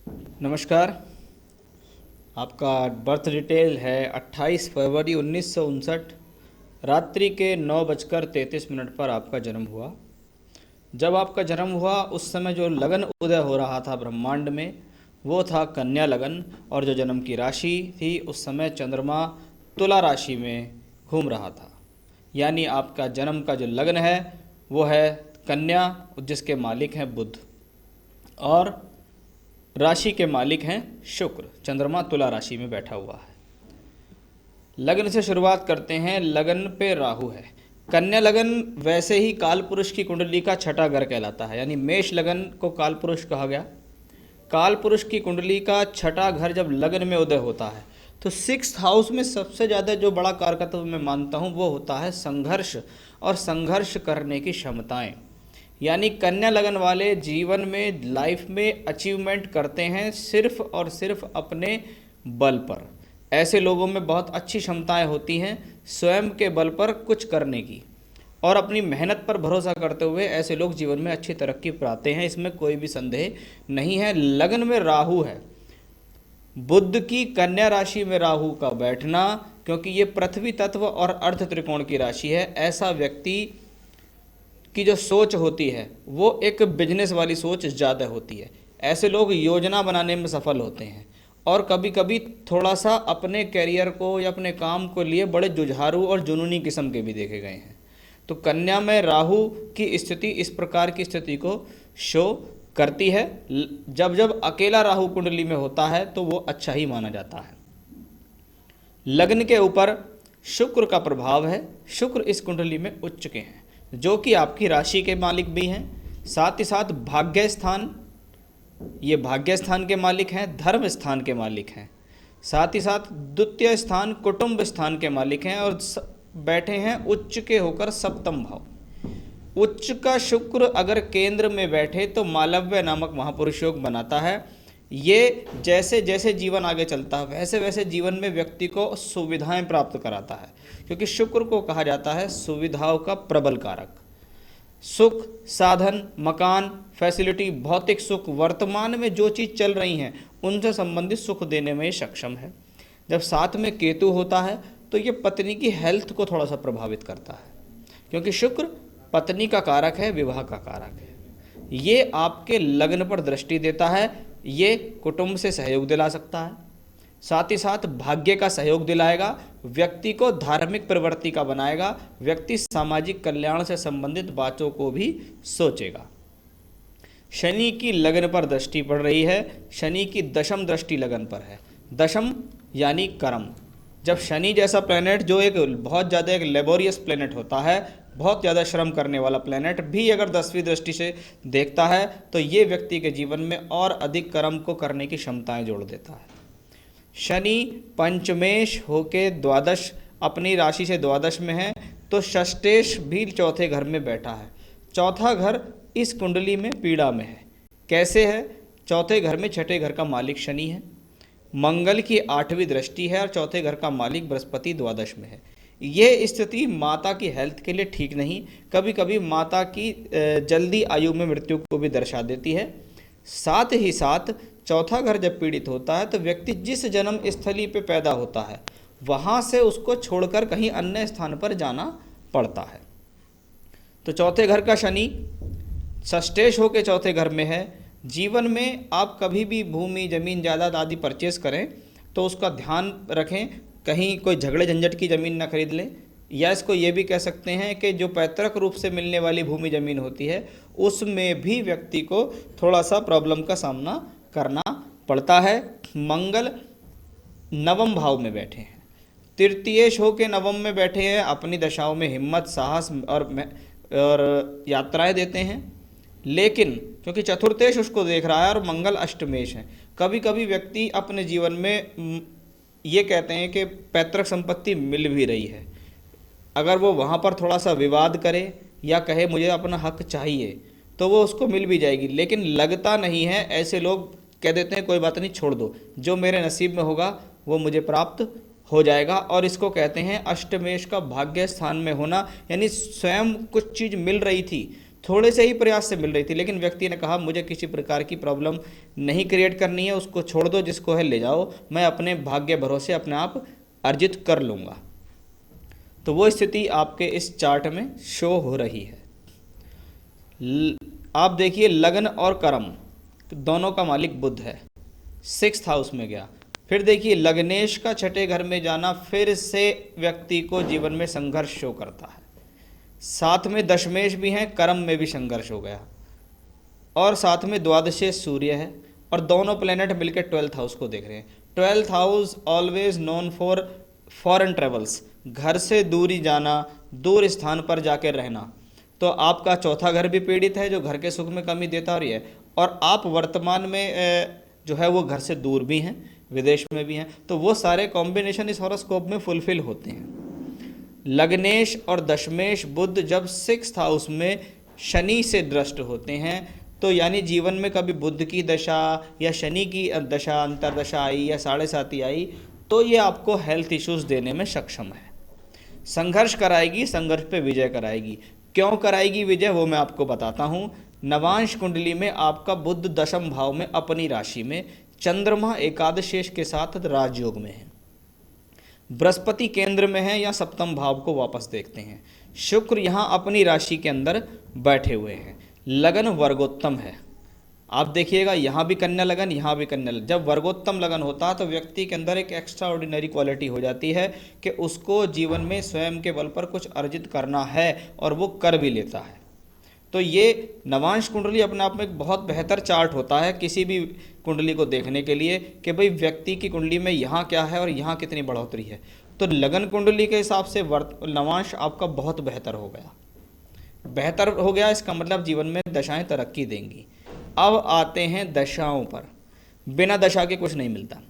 नमस्कार। आपका birth detail है 28 फरवरी 1959। रात्रि के 9:33 पर आपका जन्म हुआ। जब आपका जन्म हुआ उस समय जो लगन उदय हो रहा था ब्रह्मांड में वो था कन्या लगन, और जो जन्म की राशि थी उस समय चंद्रमा तुला राशि में घूम रहा था। यानी आपका जन्म का जो लगन है वो है कन्या, जिसके मालिक हैं बुध, और राशि के मालिक हैं शुक्र। चंद्रमा तुला राशि में बैठा हुआ है। लगन से शुरुआत करते हैं। लगन पे राहु है। कन्या लगन वैसे ही काल पुरुष की कुंडली का छठा घर कहलाता है, यानी मेष लगन को काल पुरुष कहा गया। काल पुरुष की कुंडली का छठा घर जब लगन में उदय होता है तो सिक्स्थ हाउस में सबसे ज़्यादा जो बड़ा कारकत्व मैं मानता हूँ वो होता है संघर्ष और संघर्ष करने की क्षमताएं। यानी कन्या लगन वाले जीवन में, लाइफ में अचीवमेंट करते हैं सिर्फ और सिर्फ अपने बल पर। ऐसे लोगों में बहुत अच्छी क्षमताएं होती हैं स्वयं के बल पर कुछ करने की, और अपनी मेहनत पर भरोसा करते हुए ऐसे लोग जीवन में अच्छी तरक्की पाते हैं, इसमें कोई भी संदेह नहीं है। लगन में राहु है, बुध की कन्या राशि में राहु का बैठना, क्योंकि ये पृथ्वी तत्व और अर्ध त्रिकोण की राशि है। ऐसा व्यक्ति की जो सोच होती है वो एक बिजनेस वाली सोच ज़्यादा होती है। ऐसे लोग योजना बनाने में सफल होते हैं और कभी कभी थोड़ा सा अपने कैरियर को या अपने काम को लिए बड़े जुझारू और जुनूनी किस्म के भी देखे गए हैं। तो कन्या में राहु की स्थिति इस प्रकार की स्थिति को शो करती है। जब जब अकेला राहु कुंडली में होता है तो वो अच्छा ही माना जाता है। लग्न के ऊपर शुक्र का प्रभाव है। शुक्र इस कुंडली में उच्च के हैं, जो कि आपकी राशि के मालिक भी हैं। साथ ही साथ भाग्य स्थान, ये भाग्य स्थान के मालिक हैं, धर्म स्थान के मालिक हैं। साथ ही साथ द्वितीय स्थान कुटुंब स्थान के मालिक हैं, और बैठे हैं उच्च के होकर सप्तम भाव। उच्च का शुक्र अगर केंद्र में बैठे तो मालव्य नामक महापुरुष योग बनाता है। ये जैसे जैसे जीवन आगे चलता है वैसे वैसे जीवन में व्यक्ति को सुविधाएं प्राप्त कराता है, क्योंकि शुक्र को कहा जाता है सुविधाओं का प्रबल कारक। सुख, साधन, मकान, फैसिलिटी, भौतिक सुख, वर्तमान में जो चीज़ चल रही हैं उनसे संबंधित सुख देने में सक्षम है। जब साथ में केतु होता है तो ये पत्नी की हेल्थ को थोड़ा सा प्रभावित करता है, क्योंकि शुक्र पत्नी का कारक है, विवाह का कारक है। ये आपके लग्न पर दृष्टि देता है, ये कुटुंब से सहयोग दिला सकता है, साथ ही साथ भाग्य का सहयोग दिलाएगा, व्यक्ति को धार्मिक प्रवृत्ति का बनाएगा, व्यक्ति सामाजिक कल्याण से संबंधित बातों को भी सोचेगा। शनि की लगन पर दृष्टि पड़ रही है। शनि की दशम दृष्टि लगन पर है। दशम यानी कर्म। जब शनि जैसा प्लेनेट, जो एक बहुत ज़्यादा एक लेबोरियस प्लेनेट होता है, बहुत ज़्यादा श्रम करने वाला प्लेनेट भी अगर 10वीं दृष्टि से देखता है तो ये व्यक्ति के जीवन में और अधिक कर्म को करने की क्षमताएं जोड़ देता है। शनि पंचमेश होके द्वादश, अपनी राशि से द्वादश में है, तो षष्टेश भी चौथे घर में बैठा है। चौथा घर इस कुंडली में पीड़ा में है। कैसे है? चौथे घर में छठे घर का मालिक शनि है, मंगल की 8वीं दृष्टि है, और चौथे घर का मालिक बृहस्पति द्वादश में है। ये स्थिति माता की हेल्थ के लिए ठीक नहीं, कभी कभी माता की जल्दी आयु में मृत्यु को भी दर्शा देती है। साथ ही साथ चौथा घर जब पीड़ित होता है तो व्यक्ति जिस जन्म स्थली पे पैदा होता है वहाँ से उसको छोड़कर कहीं अन्य स्थान पर जाना पड़ता है। तो चौथे घर का शनि षष्टेश होकर चौथे घर में है। जीवन में आप कभी भी भूमि, जमीन, जायदाद आदि परचेज करें तो उसका ध्यान रखें, कहीं कोई झगड़े झंझट की ज़मीन ना खरीद लें, या इसको ये भी कह सकते हैं कि जो पैतृक रूप से मिलने वाली भूमि ज़मीन होती है उसमें भी व्यक्ति को थोड़ा सा प्रॉब्लम का सामना करना पड़ता है। मंगल नवम भाव में बैठे हैं, तृतीयेश होकर नवम में बैठे हैं, अपनी दशाओं में हिम्मत, साहस और यात्राएं देते हैं। लेकिन क्योंकि चतुर्थेश उसको देख रहा है और मंगल अष्टमेश है, कभी कभी व्यक्ति अपने जीवन में ये कहते हैं कि पैतृक संपत्ति मिल भी रही है, अगर वो वहाँ पर थोड़ा सा विवाद करे या कहे मुझे अपना हक चाहिए तो वो उसको मिल भी जाएगी, लेकिन लगता नहीं है। ऐसे लोग कह देते हैं कोई बात नहीं, छोड़ दो, जो मेरे नसीब में होगा वो मुझे प्राप्त हो जाएगा। और इसको कहते हैं अष्टमेश का भाग्य स्थान में होना, यानी स्वयं कुछ चीज़ मिल रही थी थोड़े से ही प्रयास से मिल रही थी, लेकिन व्यक्ति ने कहा मुझे किसी प्रकार की प्रॉब्लम नहीं क्रिएट करनी है, उसको छोड़ दो, जिसको है ले जाओ, मैं अपने भाग्य भरोसे अपने आप अर्जित कर लूँगा। तो वो स्थिति आपके इस चार्ट में शो हो रही है। आप देखिए लगन और कर्म दोनों का मालिक बुध है, 6th हाउस में गया। फिर देखिए लग्नेश का छठे घर में जाना फिर से व्यक्ति को जीवन में संघर्ष शो करता है। साथ में दशमेश भी हैं, कर्म में भी संघर्ष हो गया, और साथ में द्वादशेश सूर्य है, और दोनों प्लेनेट मिलकर 12th हाउस को देख रहे हैं। 12th house always known for foreign travels, घर से दूरी जाना, दूर स्थान पर जाकर रहना। तो आपका चौथा घर भी पीड़ित है, जो घर के सुख में कमी देता और ये, और आप वर्तमान में जो है वो घर से दूर भी हैं, विदेश में भी हैं। तो वो सारे कॉम्बिनेशन इस हॉरोस्कोप में फुलफिल होते हैं। लग्नेश और दशमेश बुध जब 6th हाउस में शनि से दृष्ट होते हैं, तो यानी जीवन में कभी बुध की दशा या शनि की दशा अंतरदशा आई या 7.5 आई, तो ये आपको हेल्थ इश्यूज देने में सक्षम है। संघर्ष कराएगी, संघर्ष पे विजय कराएगी। क्यों कराएगी विजय, वो मैं आपको बताता हूँ। नवांश कुंडली में आपका बुध 10वें भाव में अपनी राशि में, चंद्रमा एकादशेष के साथ राजयोग में है, बृहस्पति केंद्र में है या 7वें भाव को वापस देखते हैं, शुक्र यहाँ अपनी राशि के अंदर बैठे हुए हैं, लगन वर्गोत्तम है। आप देखिएगा यहाँ भी कन्या लगन, यहाँ भी कन्या लगन। जब वर्गोत्तम लगन होता है तो व्यक्ति के अंदर एक एक्स्ट्रा ऑर्डिनरी क्वालिटी हो जाती है कि उसको जीवन में स्वयं के बल पर कुछ अर्जित करना है, और वो कर भी लेता है। तो ये नवांश कुंडली अपने आप में एक बहुत बेहतर चार्ट होता है किसी भी कुंडली को देखने के लिए, कि भाई व्यक्ति की कुंडली में यहाँ क्या है और यहाँ कितनी बढ़ोतरी है। तो लगन कुंडली के हिसाब से नवांश आपका बहुत बेहतर हो गया, बेहतर हो गया। इसका मतलब जीवन में दशाएं तरक्की देंगी। अब आते हैं दशाओं पर। बिना दशा के कुछ नहीं मिलता।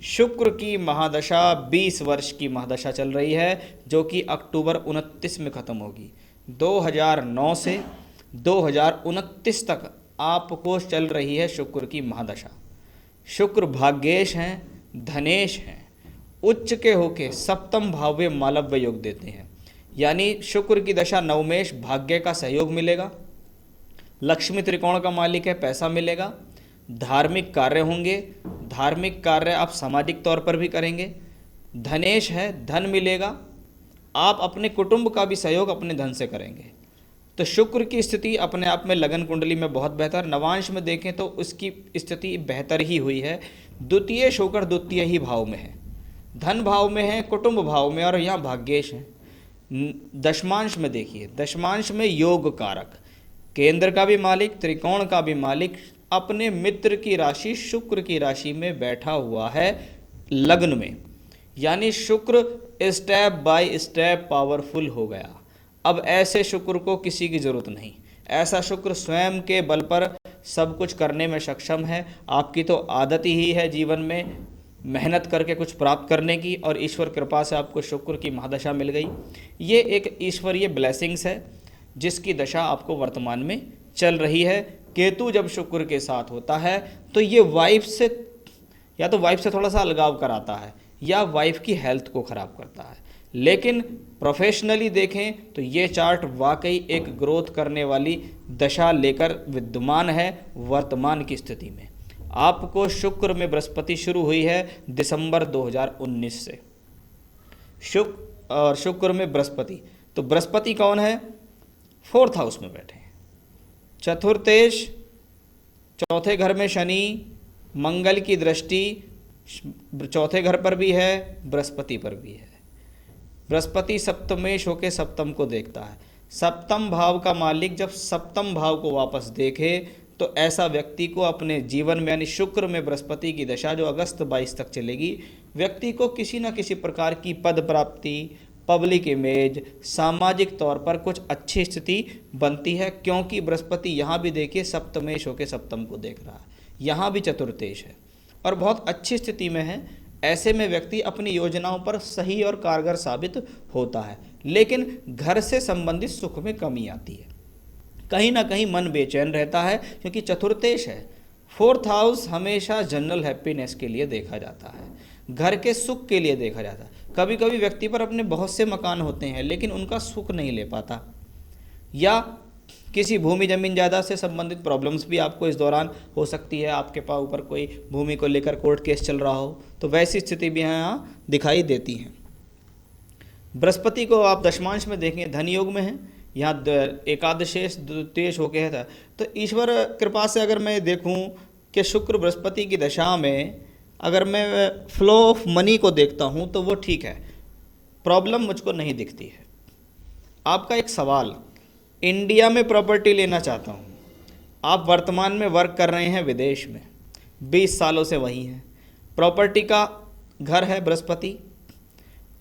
शुक्र की महादशा 20 वर्ष की महादशा चल रही है, जो कि अक्टूबर 29 में ख़त्म होगी। 2009 से 2029 तक आपको चल रही है शुक्र की महादशा। शुक्र भाग्येश हैं, धनेश हैं, उच्च के होके 7वें भाव में मालव्य योग देते हैं। यानी शुक्र की दशा नवमेश, भाग्य का सहयोग मिलेगा, लक्ष्मी त्रिकोण का मालिक है, पैसा मिलेगा, धार्मिक कार्य होंगे, धार्मिक कार्य आप सामाजिक तौर पर भी करेंगे। धनेश है, धन मिलेगा, आप अपने कुटुंब का भी सहयोग अपने धन से करेंगे। तो शुक्र की स्थिति अपने आप में लगन कुंडली में बहुत बेहतर। नवांश में देखें तो उसकी स्थिति बेहतर ही हुई है। द्वितीय शुक्र द्वितीय ही भाव में है, धन भाव में है, कुटुंब भाव में, और यहाँ भाग्येश है। दशमांश में देखिए, दशमांश में योग कारक, केंद्र का भी मालिक, त्रिकोण का भी मालिक, अपने मित्र की राशि शुक्र की राशि में बैठा हुआ है लग्न में। यानी शुक्र स्टेप बाय स्टेप पावरफुल हो गया। अब ऐसे शुक्र को किसी की ज़रूरत नहीं। ऐसा शुक्र स्वयं के बल पर सब कुछ करने में सक्षम है। आपकी तो आदत ही है जीवन में मेहनत करके कुछ प्राप्त करने की, और ईश्वर कृपा से आपको शुक्र की महादशा मिल गई। ये एक ईश्वरीय ब्लेसिंग्स है जिसकी दशा आपको वर्तमान में चल रही है। केतु जब शुक्र के साथ होता है तो ये वाइफ से, या तो वाइफ से थोड़ा सा अलगाव कराता है या वाइफ की हेल्थ को ख़राब करता है। लेकिन प्रोफेशनली देखें तो ये चार्ट वाकई एक ग्रोथ करने वाली दशा लेकर विद्यमान है वर्तमान की स्थिति में। आपको शुक्र में बृहस्पति शुरू हुई है दिसंबर 2019 से। शुक्र में बृहस्पति, तो बृहस्पति कौन है? 4th हाउस में बैठे हैं। चतुर्थेश, चौथे घर में शनि, मंगल की दृष्टि चौथे घर पर भी है, बृहस्पति पर भी है। बृहस्पति सप्तमेश होके सप्तम को देखता है। 7वें भाव का मालिक जब 7वें भाव को वापस देखे तो ऐसा व्यक्ति को अपने जीवन में, यानी शुक्र में बृहस्पति की दशा जो अगस्त 22 तक चलेगी, व्यक्ति को किसी न किसी प्रकार की पद प्राप्ति, पब्लिक इमेज, सामाजिक तौर पर कुछ अच्छी स्थिति बनती है। क्योंकि बृहस्पति यहाँ भी देखिए सप्तमेश होके सप्तम को देख रहा है, यहाँ भी चतुर्थेश है और बहुत अच्छी स्थिति में है। ऐसे में व्यक्ति अपनी योजनाओं पर सही और कारगर साबित होता है, लेकिन घर से संबंधित सुख में कमी आती है। कहीं ना कहीं मन बेचैन रहता है क्योंकि चतुर्थेश है। 4th हाउस हमेशा जनरल हैप्पीनेस के लिए देखा जाता है, घर के सुख के लिए देखा जाता है। कभी कभी व्यक्ति पर अपने बहुत से मकान होते हैं लेकिन उनका सुख नहीं ले पाता, या किसी भूमि जमीन जायदाद से संबंधित प्रॉब्लम्स भी आपको इस दौरान हो सकती है। आपके पास ऊपर कोई भूमि को लेकर कोर्ट केस चल रहा हो तो वैसी स्थिति भी यहाँ दिखाई देती हैं। बृहस्पति को आप दशमांश में देखें, धन योग में है, यहाँ एकादशेश द्वितीयेश होके है। तो ईश्वर कृपा से अगर मैं देखूं कि शुक्र बृहस्पति की दशा में अगर मैं फ्लो ऑफ मनी को देखता हूं तो वो ठीक है, प्रॉब्लम मुझको नहीं दिखती है। आपका एक सवाल, इंडिया में प्रॉपर्टी लेना चाहता हूं, आप वर्तमान में वर्क कर रहे हैं विदेश में, 20 सालों से वहीं हैं, प्रॉपर्टी का घर है बृहस्पति,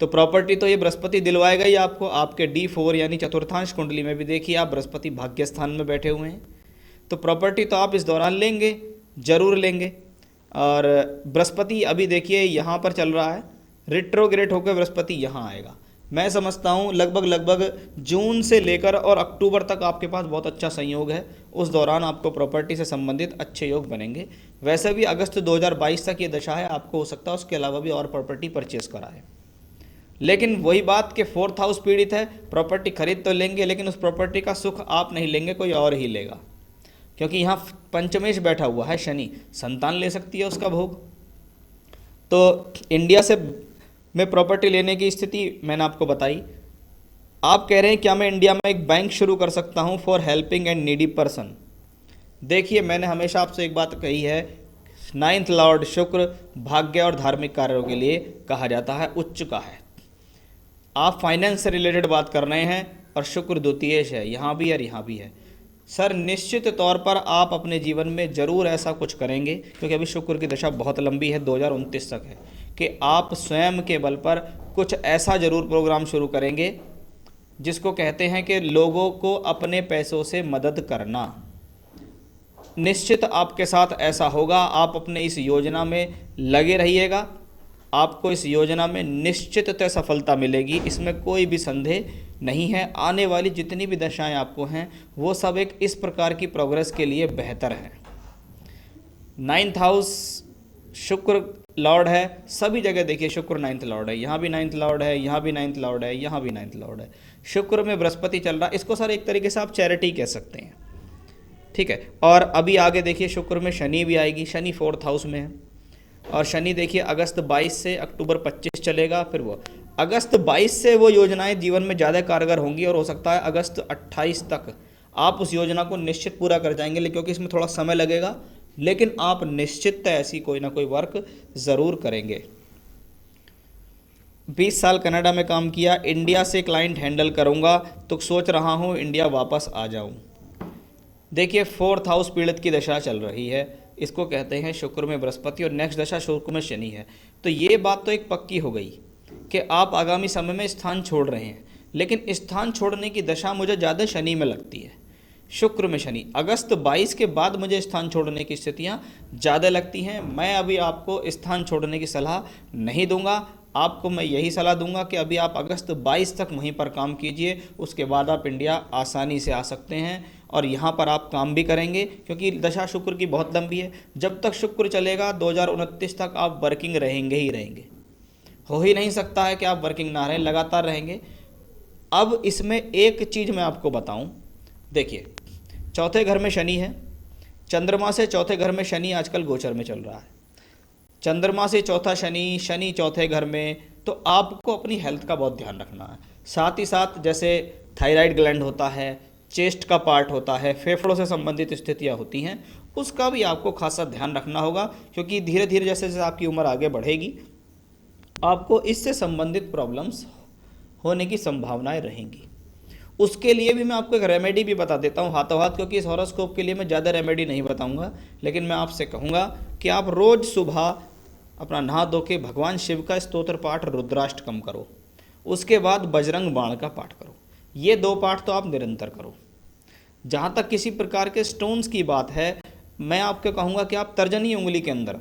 तो प्रॉपर्टी तो ये बृहस्पति दिलवाएगा ही आपको। आपके D4 यानी चतुर्थांश कुंडली में भी देखिए आप बृहस्पति भाग्य स्थान में बैठे हुए हैं, तो प्रॉपर्टी तो आप इस दौरान लेंगे, जरूर लेंगे। और बृहस्पति अभी देखिए यहाँ पर चल रहा है, रिट्रोग्रेड होकर बृहस्पति यहाँ आएगा। मैं समझता हूँ लगभग जून से लेकर और अक्टूबर तक आपके पास बहुत अच्छा संयोग है, उस दौरान आपको प्रॉपर्टी से संबंधित अच्छे योग बनेंगे। वैसे भी अगस्त 2022 तक ये दशा है, आपको हो सकता है उसके अलावा भी और प्रॉपर्टी परचेज कराए। लेकिन वही बात कि 4th हाउस पीड़ित है, प्रॉपर्टी खरीद तो लेंगे लेकिन उस प्रॉपर्टी का सुख आप नहीं लेंगे, कोई और ही लेगा, क्योंकि यहाँ पंचमेश बैठा हुआ है शनि, संतान ले सकती है उसका भोग। तो इंडिया से में प्रॉपर्टी लेने की स्थिति मैंने आपको बताई। आप कह रहे हैं क्या मैं इंडिया में एक बैंक शुरू कर सकता हूँ for helping and needy person. देखिए मैंने हमेशा आपसे एक बात कही है, 9th लॉर्ड शुक्र भाग्य और धार्मिक कार्यों के लिए कहा जाता है, उच्च का है। आप फाइनेंस से रिलेटेड बात कर रहे हैं और शुक्र द्वितीयेश है, यहाँ भी और यहाँ भी है। सर निश्चित तौर पर आप अपने जीवन में ज़रूर ऐसा कुछ करेंगे, क्योंकि अभी शुक्र की दशा बहुत लंबी है, 2029 तक है, कि आप स्वयं के बल पर कुछ ऐसा ज़रूर प्रोग्राम शुरू करेंगे जिसको कहते हैं कि लोगों को अपने पैसों से मदद करना। निश्चित आपके साथ ऐसा होगा, आप अपने इस योजना में लगे रहिएगा, आपको इस योजना में निश्चिततः सफलता मिलेगी, इसमें कोई भी संदेह नहीं है। आने वाली जितनी भी दशाएं आपको हैं वो सब एक इस प्रकार की प्रोग्रेस के लिए बेहतर है। 9th हाउस शुक्र लॉर्ड है, सभी जगह देखिए शुक्र 9th लॉर्ड है, यहाँ भी 9th लॉर्ड है, यहाँ भी 9th लॉर्ड है, यहाँ भी 9th लॉर्ड है। शुक्र में बृहस्पति चल रहा है, इसको सर एक तरीके से आप चैरिटी कह सकते हैं, ठीक है। और अभी आगे देखिए शुक्र में शनि भी आएगी, शनि 4th हाउस में है, और शनि देखिए अगस्त 22 से अक्टूबर 25 चलेगा। फिर वो अगस्त 22 से वो योजनाएं जीवन में ज़्यादा कारगर होंगी और हो सकता है अगस्त 28 तक आप उस योजना को निश्चित पूरा कर जाएंगे, क्योंकि इसमें थोड़ा समय लगेगा, लेकिन आप निश्चित ऐसी कोई ना कोई वर्क ज़रूर करेंगे। 20 साल कनाडा में काम किया, इंडिया से क्लाइंट हैंडल करूंगा, तो सोच रहा हूं इंडिया वापस आ जाऊं। देखिए 4th हाउस पीड़ित की दशा चल रही है, इसको कहते हैं शुक्र में बृहस्पति, और नेक्स्ट दशा शुक्र में शनि है। तो ये बात तो एक पक्की हो गई कि आप आगामी समय में स्थान छोड़ रहे हैं, लेकिन स्थान छोड़ने की दशा मुझे ज़्यादा शनि में लगती है, शुक्र में शनि। अगस्त 22 के बाद मुझे स्थान छोड़ने की स्थितियाँ ज़्यादा लगती हैं। मैं अभी आपको स्थान छोड़ने की सलाह नहीं दूंगा, आपको मैं यही सलाह दूंगा कि अभी आप अगस्त 22 तक वहीं पर काम कीजिए, उसके बाद आप इंडिया आसानी से आ सकते हैं और यहाँ पर आप काम भी करेंगे, क्योंकि दशा शुक्र की बहुत लंबी है। जब तक शुक्र चलेगा 2029 तक आप वर्किंग रहेंगे ही रहेंगे, हो ही नहीं सकता है कि आप वर्किंग ना रहें, लगातार रहेंगे। अब इसमें एक चीज़ मैं आपको बताऊं, देखिए 4थे घर में शनि है, चंद्रमा से 4थे घर में शनि आजकल गोचर में चल रहा है, चंद्रमा से 4था शनि, शनि 4थे घर में, तो आपको अपनी हेल्थ का बहुत ध्यान रखना है। साथ ही साथ जैसे थायराइड ग्लैंड होता है, चेस्ट का पार्ट होता है, फेफड़ों से संबंधित स्थितियाँ होती हैं, उसका भी आपको खासा ध्यान रखना होगा, क्योंकि धीरे धीरे जैसे जैसे आपकी उम्र आगे बढ़ेगी आपको इससे संबंधित प्रॉब्लम्स होने की संभावनाएं रहेंगी। उसके लिए भी मैं आपको एक रेमेडी भी बता देता हूँ हाथों हाथ, क्योंकि इस हॉरोस्कोप के लिए मैं ज़्यादा रेमेडी नहीं बताऊँगा, लेकिन मैं आपसे कहूँगा कि आप रोज़ सुबह अपना नहा धो के भगवान शिव का स्तोत्र पाठ रुद्राष्टकम करो, उसके बाद बजरंग बाण का पाठ करो। ये 2 पाठ तो आप निरंतर करो। जहाँ तक किसी प्रकार के स्टोन्स की बात है, मैं आपको कहूँगा कि आप तर्जनी उंगली के अंदर,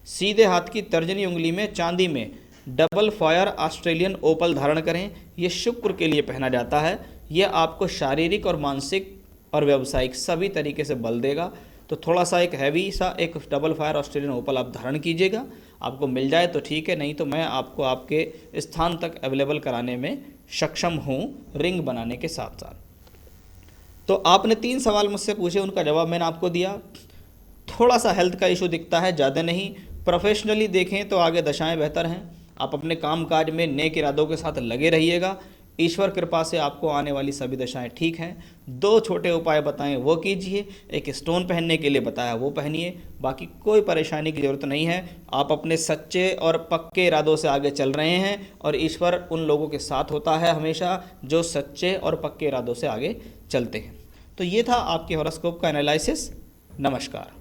सीधे हाथ की तर्जनी उंगली में चांदी में डबल फायर ऑस्ट्रेलियन ओपल धारण करें। ये शुक्र के लिए पहना जाता है, ये आपको शारीरिक और मानसिक और व्यावसायिक सभी तरीके से बल देगा। तो थोड़ा सा एक हैवी सा एक डबल फायर ऑस्ट्रेलियन ओपल आप धारण कीजिएगा, आपको मिल जाए तो ठीक है, नहीं तो मैं आपको आपके स्थान तक अवेलेबल कराने में सक्षम हूँ रिंग बनाने के साथ साथ। तो आपने 3 सवाल मुझसे पूछे, उनका जवाब मैंने आपको दिया। थोड़ा सा हेल्थ का इशू दिखता है, ज़्यादा नहीं। प्रोफेशनली देखें तो आगे दशाएं बेहतर हैं। आप अपने काम काज में नेक इरादों के साथ लगे रहिएगा। ईश्वर कृपा से आपको आने वाली सभी दशाएं ठीक हैं। 2 छोटे उपाय बताएं वो कीजिए, एक स्टोन पहनने के लिए बताया वो पहनिए, बाकी कोई परेशानी की ज़रूरत नहीं है। आप अपने सच्चे और पक्के इरादों से आगे चल रहे हैं और ईश्वर उन लोगों के साथ होता है हमेशा जो सच्चे और पक्के इरादों से आगे चलते हैं। तो ये था आपके हॉरोस्कोप का एनालिसिस। नमस्कार।